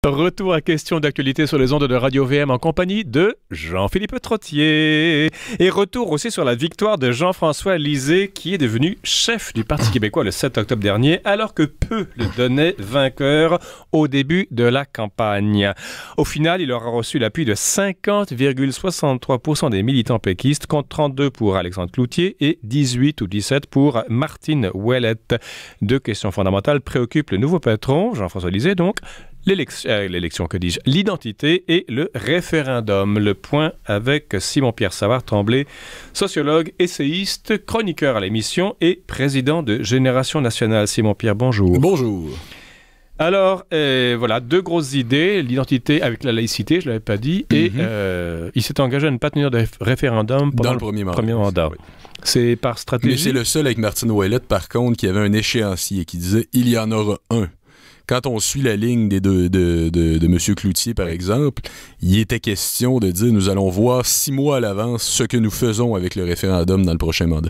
Retour à question d'actualité sur les ondes de Radio-VM en compagnie de Jean-Philippe Trottier. Et retour aussi sur la victoire de Jean-François Lisée qui est devenu chef du Parti québécois le 7 octobre dernier alors que peu le donnaient vainqueur au début de la campagne. Au final, il aura reçu l'appui de 50,63% des militants péquistes contre 32 pour Alexandre Cloutier et 18 ou 17 pour Martine Ouellette. Deux questions fondamentales préoccupent le nouveau patron, Jean-François Lisée donc. L'élection, que dis-je, l'identité et le référendum. Le point avec Simon-Pierre Savard-Tremblay, sociologue, essayiste, chroniqueur à l'émission et président de Génération Nationale. Simon-Pierre, bonjour. Bonjour. Alors, voilà, deux grosses idées. L'identité avec la laïcité, je ne l'avais pas dit, et il s'est engagé à ne pas tenir de référendum pendant le premier mandat. Oui. C'est par stratégie. Mais c'est le seul avec Martine Ouellette, par contre, qui avait un échéancier qui disait « il y en aura un ». Quand on suit la ligne de M. Cloutier, par exemple, il était question de dire nous allons voir 6 mois à l'avance ce que nous faisons avec le référendum dans le prochain mandat.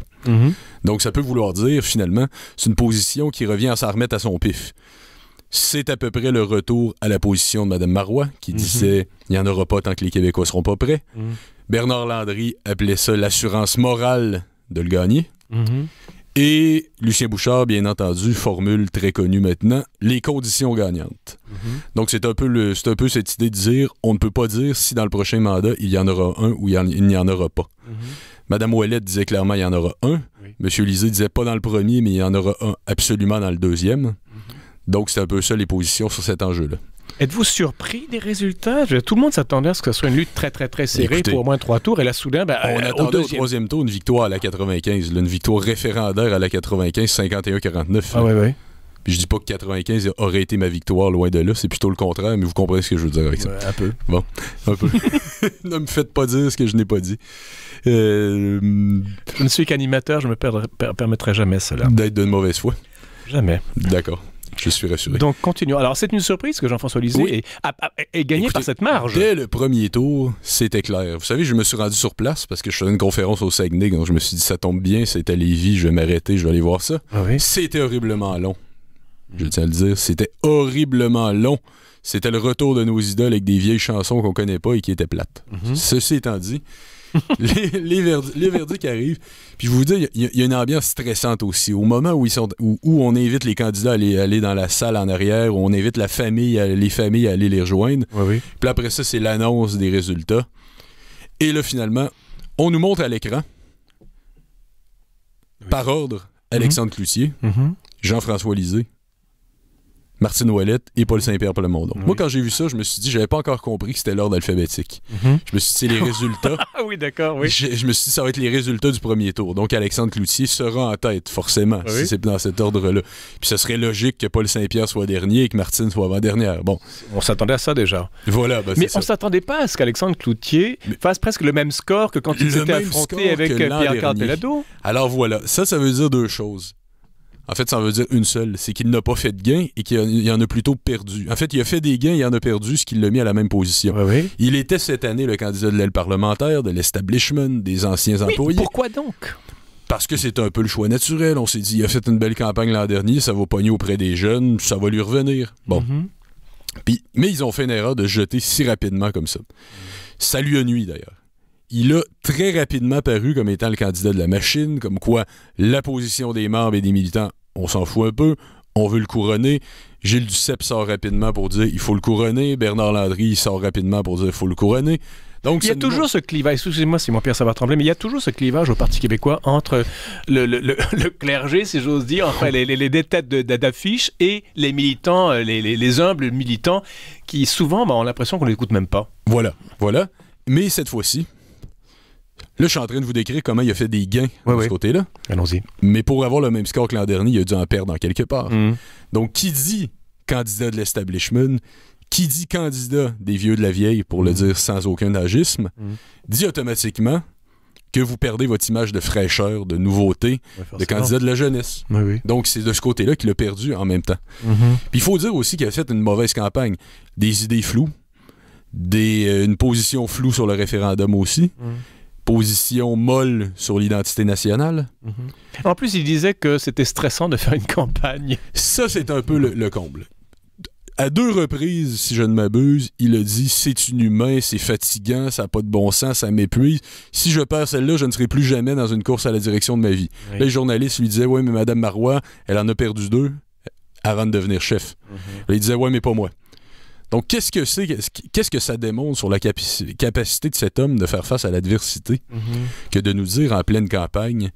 Donc, ça peut vouloir dire, finalement, c'est une position qui revient à s'en remettre à son pif. C'est à peu près le retour à la position de Mme Marois, qui disait il n'y en aura pas tant que les Québécois ne seront pas prêts. Bernard Landry appelait ça l'assurance morale de le gagner. Et Lucien Bouchard, bien entendu, formule très connue maintenant, les conditions gagnantes. Donc, c'est un peu cette idée de dire, on ne peut pas dire si dans le prochain mandat, il y en aura un ou il n'y en aura pas. Madame Ouellette disait clairement, il y en aura un. Monsieur Lisée disait pas dans le premier, mais il y en aura un absolument dans le deuxième. Donc, c'est un peu ça les positions sur cet enjeu-là. Êtes-vous surpris des résultats? Tout le monde s'attendait à ce que ce soit une lutte très, très, très serrée. Écoutez, pour au moins 3 tours. Et là, soudain, on attendait au troisième tour une victoire à la 95. Une victoire référendaire à la 95, 51-49. Ah oui. Puis je dis pas que 95 aurait été ma victoire, loin de là. C'est plutôt le contraire, mais vous comprenez ce que je veux dire avec ça. Un peu. Bon, un peu. Ne me faites pas dire ce que je n'ai pas dit. Je ne suis qu'animateur, je me permettrai jamais cela. D'être de mauvaise foi? Jamais. D'accord. Je suis rassuré. Donc, continuons. Alors, c'est une surprise que Jean-François Lisée ait gagné par cette marge. Dès le premier tour, c'était clair. Vous savez, je me suis rendu sur place parce que je faisais une conférence au Saguenay, donc je me suis dit, ça tombe bien, c'est à Lévis, je vais m'arrêter, je vais aller voir ça. C'était horriblement long. Je tiens à le dire, c'était horriblement long. C'était le retour de nos idoles avec des vieilles chansons qu'on connaît pas et qui étaient plates. Ceci étant dit, les verdicts arrivent. Puis je vous dis, il y a une ambiance stressante aussi. Au moment où on invite les candidats à aller dans la salle en arrière, où on invite les familles à aller les rejoindre. Puis après ça, c'est l'annonce des résultats. Et là, finalement, on nous montre à l'écran, par ordre, Alexandre Cloutier, Jean-François Lisée, Martine Ouellette et Paul Saint-Pierre Plamondon. Moi, quand j'ai vu ça, je me suis dit, j'avais pas encore compris que c'était l'ordre alphabétique. Je me suis dit, c'est les résultats. Oui, d'accord, oui. Je me suis dit, ça va être les résultats du premier tour. Donc, Alexandre Cloutier sera en tête, forcément, si c'est dans cet ordre-là. Puis, ce serait logique que Paul Saint-Pierre soit dernier et que Martine soit avant-dernière. Bon. On s'attendait à ça déjà. Voilà. Mais on s'attendait pas à ce qu'Alexandre Cloutier fasse presque le même score que quand il s'était affronté avec Pierre-Carl Péladeau. Alors voilà, ça veut dire deux choses. En fait, ça veut dire une seule, c'est qu'il n'a pas fait de gain et qu'il en a plutôt perdu. En fait, il a fait des gains et il en a perdu, ce qui l'a mis à la même position. Il était cette année le candidat de l'aile parlementaire, de l'establishment, des anciens employés. Pourquoi donc? Parce que c'est un peu le choix naturel. On s'est dit, il a fait une belle campagne l'an dernier, ça va pogner auprès des jeunes, ça va lui revenir. Bon. Mais ils ont fait une erreur de jeter si rapidement comme ça. Ça lui a nui, d'ailleurs. Il a très rapidement paru comme étant le candidat de la machine, comme quoi la position des membres et des militants, on s'en fout un peu, on veut le couronner. Gilles Duceppe sort rapidement pour dire il faut le couronner. Bernard Landry sort rapidement pour dire il faut le couronner. Donc, il y a toujours ce clivage, excusez-moi Simon-Pierre Savard-Tremblay, mais il y a toujours ce clivage au Parti québécois entre le clergé, si j'ose dire, enfin les têtes d'affiches et les militants, les humbles militants qui souvent ont l'impression qu'on ne les écoute même pas. Voilà. Mais cette fois-ci, là, je suis en train de vous décrire comment il a fait des gains de ce côté-là. Allons-y. Mais pour avoir le même score que l'an dernier, il a dû en perdre en quelque part. Donc, qui dit candidat de l'establishment, qui dit candidat des vieux de la vieille, pour le dire sans aucun agisme, dit automatiquement que vous perdez votre image de fraîcheur, de nouveauté, de candidat de la jeunesse. Donc, c'est de ce côté-là qu'il a perdu en même temps. Puis, il faut dire aussi qu'il a fait une mauvaise campagne. Des idées floues, une position floue sur le référendum aussi, position molle sur l'identité nationale. En plus, il disait que c'était stressant de faire une campagne. Ça, c'est un peu le comble. À 2 reprises, si je ne m'abuse, il a dit « c'est inhumain, c'est fatigant, ça n'a pas de bon sens, ça m'épuise. Si je perds celle-là, je ne serai plus jamais dans une course à la direction de ma vie. Oui. » Là, les journalistes lui disaient « ouais, mais Mme Marois, elle en a perdu 2 avant de devenir chef. Là, il disait « ouais, mais pas moi. » Donc, qu'est-ce que ça démontre sur la capacité de cet homme de faire face à l'adversité que de nous dire en pleine campagne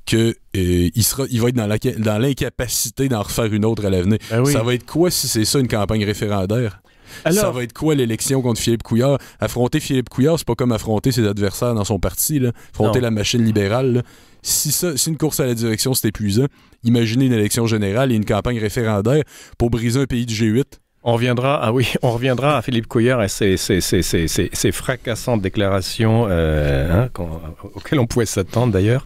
qu'il va être dans l'incapacité d'en refaire une autre à l'avenir. Ben oui. Ça va être quoi si c'est ça une campagne référendaire? Alors, ça va être quoi l'élection contre Philippe Couillard? Affronter Philippe Couillard, c'est pas comme affronter ses adversaires dans son parti, là. Affronter la machine libérale. Là. Si une course à la direction c'est épuisant, imaginez une élection générale et une campagne référendaire pour briser un pays du G8. On reviendra à Philippe Couillard et ses fracassantes déclarations auxquelles on pouvait s'attendre d'ailleurs.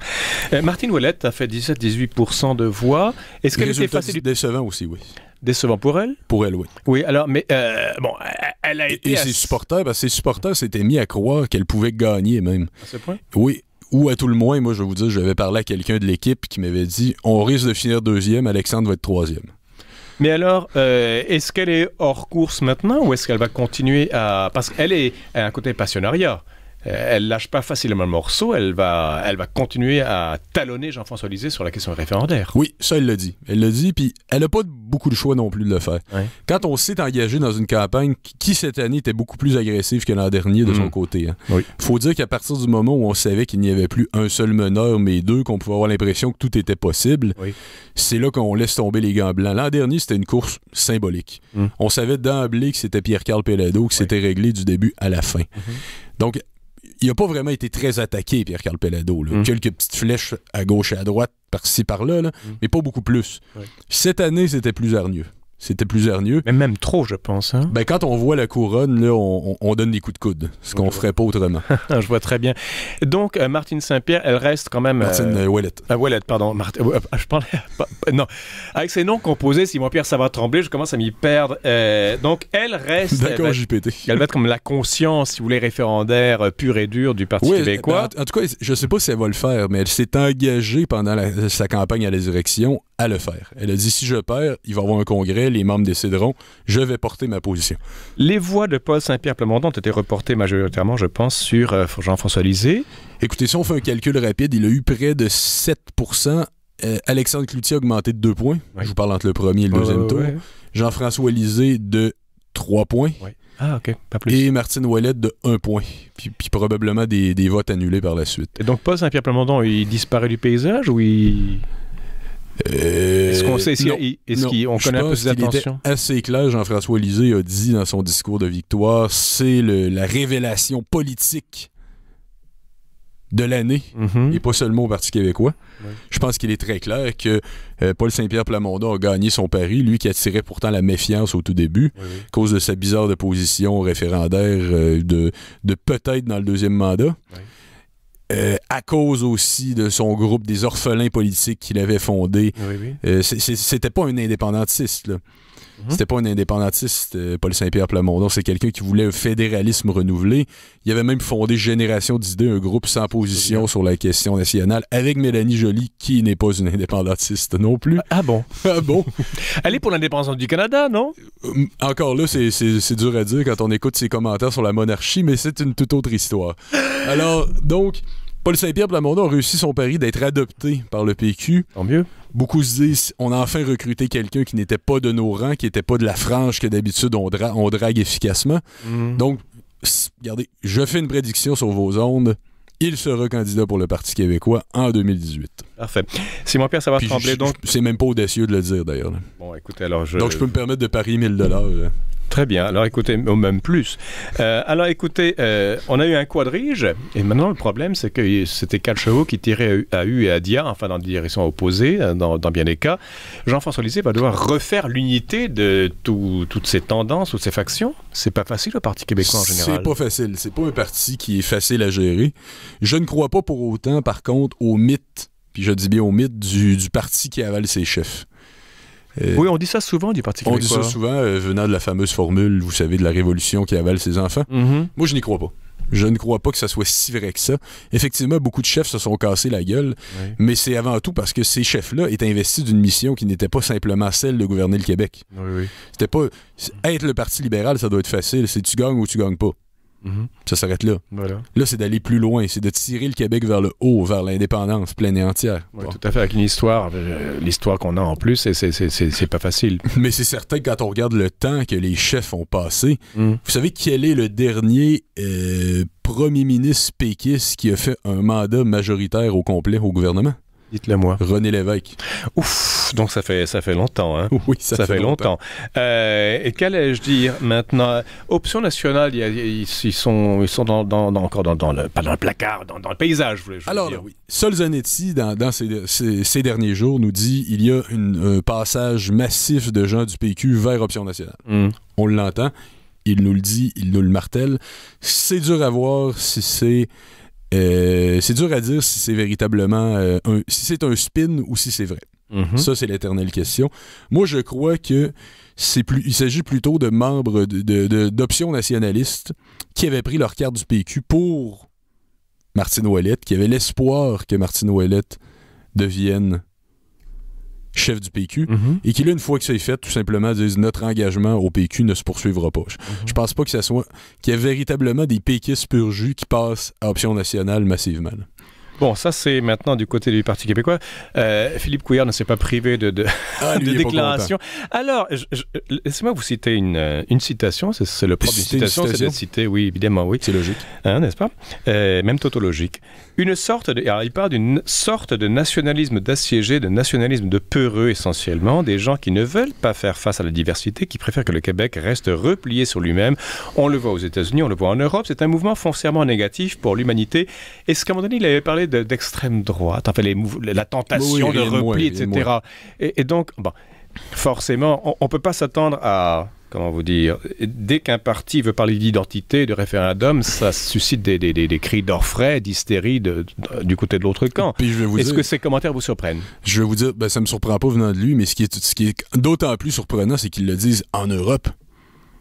Martine Ouellette a fait 17-18% de voix. Est-ce qu'elle était facile? Décevant aussi, oui. Décevant pour elle? Pour elle, oui. Oui, alors, mais elle a été... Et ses supporters s'étaient mis à croire qu'elle pouvait gagner même. À ce point? Oui. Ou à tout le moins, moi je vais vous dire, j'avais parlé à quelqu'un de l'équipe qui m'avait dit « on risque de finir 2e, Alexandre va être 3e ». Mais alors, est-ce qu'elle est hors course maintenant ou est-ce qu'elle va continuer à... Parce qu'elle a un côté passionnariat. Elle lâche pas facilement le morceau. Elle va continuer à talonner Jean-François Lisée sur la question référendaire. Oui, ça, elle l'a dit. Elle l'a dit, puis elle n'a pas beaucoup de choix non plus de le faire. Ouais. Quand on s'est engagé dans une campagne qui, cette année, était beaucoup plus agressive que l'an dernier de son côté. Hein. Oui. Faut dire qu'à partir du moment où on savait qu'il n'y avait plus un seul meneur, mais 2, qu'on pouvait avoir l'impression que tout était possible, c'est là qu'on laisse tomber les gants blancs. L'an dernier, c'était une course symbolique. On savait d'emblée que c'était Pierre-Carl Péladeau, que c'était réglé du début à la fin. Donc, il n'a pas vraiment été très attaqué, Pierre-Carl Péladeau. Quelques petites flèches à gauche et à droite, par-ci, par-là, mais pas beaucoup plus. Ouais. Cette année, c'était plus hargneux. Mais même trop, je pense. Hein? Ben, quand on voit la couronne, là, on donne des coups de coude, ce qu'on ferait pas autrement. Je vois très bien. Donc, Martine Saint-Pierre, elle reste quand même... Martine Ouellette. Ouellette, pardon. Je parlais... non. Avec ces noms composés, Simon-Pierre Savard-Tremblay, je commence à m'y perdre. Donc, elle reste... D'accord, JPT. Elle va être comme la conscience, si vous voulez, référendaire pure et dure du Parti québécois. En tout cas, je sais pas si elle va le faire, mais elle s'est engagée pendant sa campagne à la direction à le faire. Elle a dit, si je perds, il va y avoir un congrès, les membres décideront, je vais porter ma position. Les voix de Paul Saint-Pierre Plamondon ont été reportées majoritairement, je pense, sur Jean-François Lisée. Écoutez, si on fait un calcul rapide, il a eu près de 7%. Alexandre Cloutier a augmenté de 2 points. Oui. Je vous parle entre le premier et le deuxième tour. Oui. Jean-François Lisée de 3 points. Oui. Ah, OK. Pas plus. Et Martine Ouellette de 1 point. Puis probablement des votes annulés par la suite. Et donc, Paul Saint-Pierre Plamondon, il disparaît du paysage ou il... Est-ce qu'on sait qu'on connaît un peu ses attentions? Il était assez clair, Jean-François Lisée a dit dans son discours de victoire, c'est la révélation politique de l'année, et pas seulement au Parti québécois. Je pense qu'il est très clair que Paul Saint-Pierre Plamondon a gagné son pari, lui qui attirait pourtant la méfiance au tout début, à cause de sa bizarre de position référendaire de peut-être dans le deuxième mandat. À cause aussi de son groupe des orphelins politiques qu'il avait fondé. C'était pas un indépendantiste, là. C'était pas un indépendantiste, Paul Saint-Pierre Plamondon. C'est quelqu'un qui voulait un fédéralisme renouvelé. Il avait même fondé Génération d'idées, un groupe sans position sur la question nationale, avec Mélanie Joly, qui n'est pas une indépendantiste non plus. Ah bon? Ah bon? Elle est pour l'indépendance du Canada, non? Encore là, c'est dur à dire quand on écoute ses commentaires sur la monarchie, mais c'est une toute autre histoire. Alors, donc... Paul Saint-Pierre Plamondon a réussi son pari d'être adopté par le PQ. Tant mieux. Beaucoup se disent, on a enfin recruté quelqu'un qui n'était pas de nos rangs, qui n'était pas de la frange que d'habitude on drague efficacement. Donc, regardez, je fais une prédiction sur vos ondes. Il sera candidat pour le Parti québécois en 2018. Parfait. Simon-Pierre Savard-Tremblay, donc... C'est même pas audacieux de le dire, d'ailleurs. Là. Bon, écoutez, alors Donc, je peux me permettre de parier 1 000 $. Très bien. Alors, écoutez, même plus. Alors, écoutez, on a eu un quadrige, et maintenant, le problème, c'est que c'était 4 chevaux qui tiraient à U et à Dia, enfin, dans des directions opposées, dans bien des cas. Jean-François Lisée va devoir refaire l'unité de toutes ces tendances, toutes ces factions. C'est pas facile, le Parti québécois, en général. C'est pas facile. C'est pas un parti qui est facile à gérer. Je ne crois pas pour autant, par contre, au mythe, puis je dis bien au mythe du parti qui avale ses chefs. Oui, on dit ça souvent du Parti québécois. On dit ça souvent, venant de la fameuse formule, vous savez, de la révolution qui avale ses enfants. Moi, je n'y crois pas. Je ne crois pas que ça soit si vrai que ça. Effectivement, beaucoup de chefs se sont cassés la gueule, mais c'est avant tout parce que ces chefs-là étaient investis d'une mission qui n'était pas simplement celle de gouverner le Québec. C'était pas... Être le Parti libéral, ça doit être facile. C'est tu gagnes ou tu gagnes pas. Ça s'arrête là. Là, c'est d'aller plus loin. C'est de tirer le Québec vers le haut, vers l'indépendance pleine et entière. Oui, tout à fait. Avec une histoire, l'histoire qu'on a en plus, c'est pas facile. Mais c'est certain que quand on regarde le temps que les chefs ont passé, vous savez quel est le dernier premier ministre péquiste qui a fait un mandat majoritaire au complet au gouvernement? Dites-le moi. René Lévesque. Donc ça fait longtemps. Hein? Oui, ça fait longtemps. Et qu'allais-je dire maintenant? Option nationale, ils sont encore pas dans le placard, dans le paysage. Alors là, oui. Sol Zanetti, dans ces derniers jours, nous dit il y a un passage massif de gens du PQ vers Option nationale. On l'entend, il nous le dit, il nous le martèle. C'est dur à voir si c'est... c'est dur à dire si c'est véritablement si c'est un spin ou si c'est vrai. Ça, c'est l'éternelle question. Moi, je crois que il s'agit plutôt de membres d'options nationalistes qui avaient pris leur carte du PQ pour Martine Ouellette, qui avaient l'espoir que Martine Ouellette devienne chef du PQ, et qui là, une fois que ça est fait, tout simplement disent notre engagement au PQ ne se poursuivra pas. Je pense pas que ça soit qu'il y ait véritablement des péquistes pur jus qui passent à Option nationale massivement. Bon, ça, c'est maintenant du côté du Parti québécois. Philippe Couillard ne s'est pas privé de déclaration. Alors, laissez-moi vous citer une citation. C'est le propre d'une citation, c'est d'être cité, oui, évidemment, oui. C'est logique. Hein, n'est-ce pas? Même tautologique. Alors, il parle d'une sorte de nationalisme d'assiégé, de nationalisme de peureux, essentiellement, des gens qui ne veulent pas faire face à la diversité, qui préfèrent que le Québec reste replié sur lui-même. On le voit aux États-Unis, on le voit en Europe. C'est un mouvement foncièrement négatif pour l'humanité. Est-ce qu'à un moment donné, il avait parlé d'extrême droite, enfin la tentation de repli, etc. Et donc, forcément, on ne peut pas s'attendre à, comment vous dire, dès qu'un parti veut parler d'identité, de référendum, ça suscite des cris d'orfraie, d'hystérie du côté de l'autre camp. Est-ce que ces commentaires vous surprennent? Je vais vous dire, ça ne me surprend pas venant de lui, mais ce qui est d'autant plus surprenant, c'est qu'ils le disent en Europe.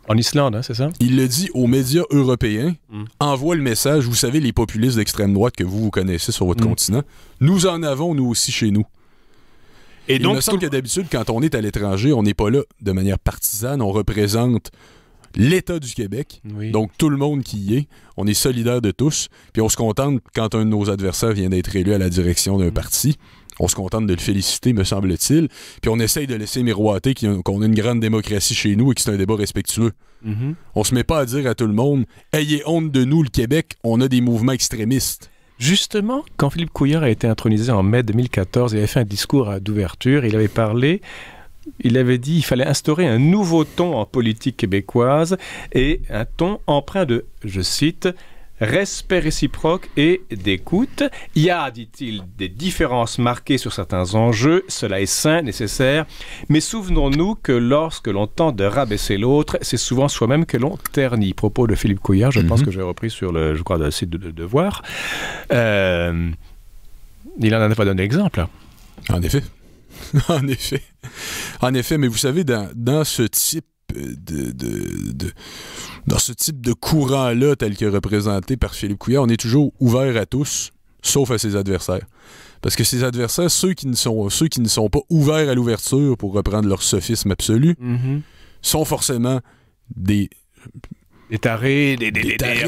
En Islande, hein, c'est ça? Il le dit aux médias européens, envoie le message, vous savez, les populistes d'extrême droite que vous connaissez sur votre continent, nous en avons, nous aussi, chez nous. Et donc, il me semble que d'habitude, quand on est à l'étranger, on n'est pas là de manière partisane, on représente l'État du Québec, donc tout le monde qui y est, on est solidaire de tous, puis on se contente, quand un de nos adversaires vient d'être élu à la direction d'un parti, on se contente de le féliciter, me semble-t-il, puis on essaye de laisser miroiter qu'on a une grande démocratie chez nous et que c'est un débat respectueux. On se met pas à dire à tout le monde « Ayez honte de nous, le Québec, on a des mouvements extrémistes ». Justement, quand Philippe Couillard a été intronisé en mai 2014, il avait fait un discours d'ouverture, il avait dit qu'il fallait instaurer un nouveau ton en politique québécoise et un ton empreint de, je cite, respect réciproque et d'écoute. Il y a, dit-il, des différences marquées sur certains enjeux, cela est sain, nécessaire, mais souvenons-nous que lorsque l'on tente de rabaisser l'autre, c'est souvent soi-même que l'on ternit. Propos de Philippe Couillard, je pense que j'ai repris sur le site de Devoir. Il en a pas donné exemple. En effet. En effet, mais vous savez, dans ce type dans ce type de courant-là, tel que représenté par Philippe Couillard, on est toujours ouvert à tous, sauf à ses adversaires. Parce que ses adversaires, ceux qui ne sont pas ouverts à l'ouverture, pour reprendre leur sophisme absolu, sont forcément des tarés, des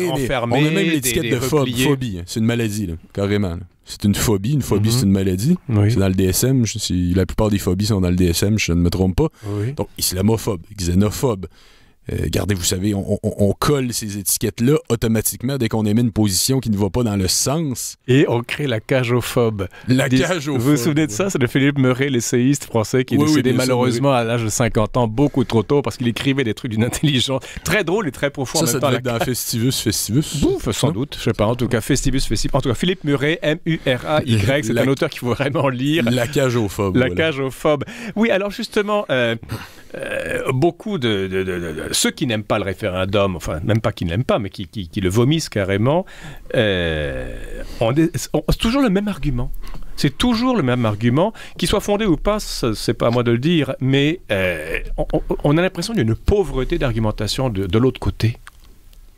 renfermés. On a même l'étiquette de phobie. C'est une maladie, là, carrément. Là. C'est une phobie. Une phobie, c'est une maladie. C'est dans le DSM. La plupart des phobies sont dans le DSM, je ne me trompe pas. Donc, islamophobe, xénophobe. Regardez, vous savez, on colle ces étiquettes-là automatiquement dès qu'on émet une position qui ne va pas dans le sens. Et on crée la cagophobe. Vous vous souvenez de ça? C'est de Philippe Murray, l'essayiste français, qui est décédé malheureusement à l'âge de 50 ans, beaucoup trop tôt, parce qu'il écrivait des trucs d'une intelligence très drôle et très profonde. Ça devait être dans Festivus. Sans doute, je sais pas. En tout cas, Festivus. En tout cas, Philippe Murray, M-U-R-A-Y, c'est un auteur qu'il faut vraiment lire. La cagophobe. Cagophobe. Oui, alors justement... beaucoup de ceux qui n'aiment pas le référendum, enfin même pas qui ne l'aiment pas, mais qui le vomissent carrément, c'est toujours le même argument. C'est toujours le même argument, qu'il soit fondé ou pas, c'est pas à moi de le dire, mais on a l'impression d'une pauvreté d'argumentation de l'autre côté.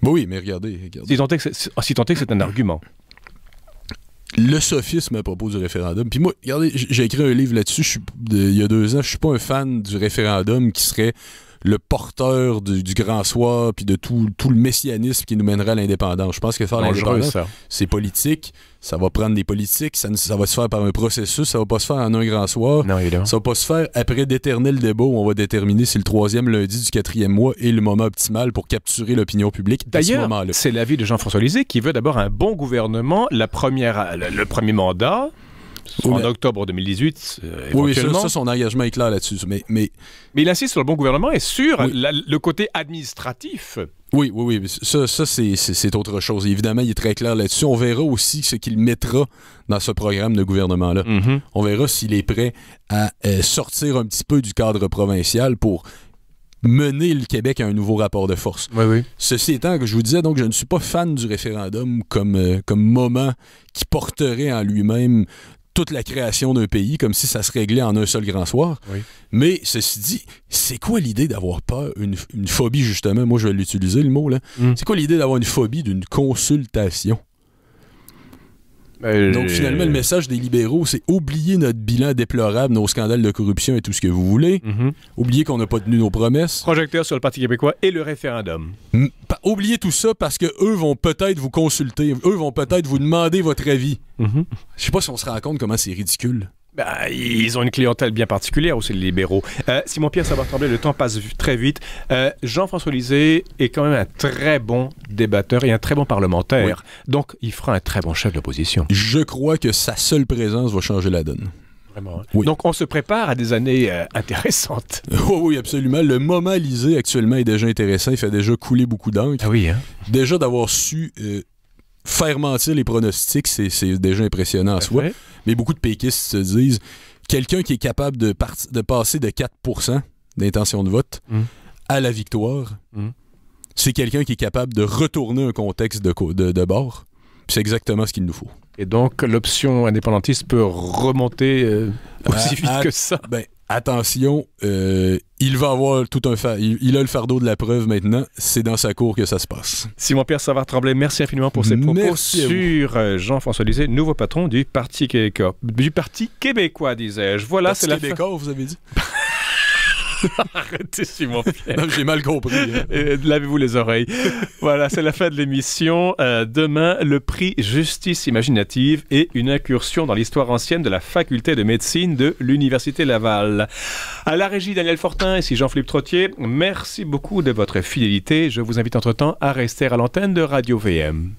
Oui, mais regardez. Si tant est que c'est un argument. Le sophisme à propos du référendum. Puis moi, regardez, j'ai écrit un livre là-dessus il y a 2 ans. Je suis pas un fan du référendum qui serait le porteur du grand soir puis de tout le messianisme qui nous mènerait à l'indépendance. Je pense que faire l'indépendance, c'est politique. Ça va prendre des politiques. Ça va se faire par un processus. Ça va pas se faire en un grand soir. Non, évidemment. Ça va pas se faire après d'éternels débats où on va déterminer si le 3e lundi du 4e mois est le moment optimal pour capturer l'opinion publique. D'ailleurs, c'est l'avis de Jean-François Lisée qui veut d'abord un bon gouvernement. Le premier mandat... En octobre 2018, éventuellement. Oui, ça, son engagement est clair là-dessus. Mais il insiste sur le bon gouvernement et sur le côté administratif. Oui. Ça c'est autre chose. Évidemment, il est très clair là-dessus. On verra aussi ce qu'il mettra dans ce programme de gouvernement-là. Mm-hmm. On verra s'il est prêt à sortir un petit peu du cadre provincial pour mener le Québec à un nouveau rapport de force. Oui. Ceci étant, que je vous disais, donc, je ne suis pas fan du référendum comme moment qui porterait en lui-même toute la création d'un pays, comme si ça se réglait en un seul grand soir. Oui. Mais, ceci dit, c'est quoi l'idée d'avoir peur, une phobie, justement, moi je vais l'utiliser, le mot, là. C'est quoi l'idée d'avoir une phobie d'une consultation? Donc, finalement, le message des libéraux, c'est oublier notre bilan déplorable, nos scandales de corruption et tout ce que vous voulez. Mm-hmm. Oublier qu'on n'a pas tenu nos promesses. Projecteur sur le Parti québécois et le référendum. Oubliez tout ça parce qu'eux vont peut-être vous consulter. Eux vont peut-être vous demander votre avis. Mm-hmm. Je sais pas si on se rend compte comment c'est ridicule. Ils ont une clientèle bien particulière aussi, les libéraux. Simon-Pierre Savard-Tremblay, le temps passe très vite. Jean-François Lisée est quand même un très bon débatteur et un très bon parlementaire. Oui. Donc, il fera un très bon chef d'opposition. Je crois que sa seule présence va changer la donne. Vraiment. Oui. Donc, on se prépare à des années intéressantes. Oui, absolument. Le moment Lisée, actuellement, est déjà intéressant. Il fait déjà couler beaucoup d'encre. Ah oui, hein? Déjà, d'avoir su... faire mentir les pronostics, c'est déjà impressionnant en soi. Vrai? Mais beaucoup de péquistes se disent quelqu'un qui est capable de passer de 4% d'intention de vote à la victoire, c'est quelqu'un qui est capable de retourner un contexte de bord. C'est exactement ce qu'il nous faut. Et donc, l'option indépendantiste peut remonter aussi vite que ça. Attention, il va avoir il a le fardeau de la preuve maintenant. C'est dans sa cour que ça se passe. Simon-Pierre Savard-Tremblay, merci infiniment pour ces propos sur Jean-François Lisée, nouveau patron du Parti québécois, disais-je. Voilà, c'est la québécois, vous avez dit? Arrêtez, Simon-Pierre. Non, j'ai mal compris. Hein. Lavez-vous les oreilles. Voilà, c'est la fin de l'émission. Demain, le prix Justice Imaginative et une incursion dans l'histoire ancienne de la faculté de médecine de l'Université Laval. À la régie, Daniel Fortin, ici Jean-Philippe Trottier. Merci beaucoup de votre fidélité. Je vous invite entre-temps à rester à l'antenne de Radio VM.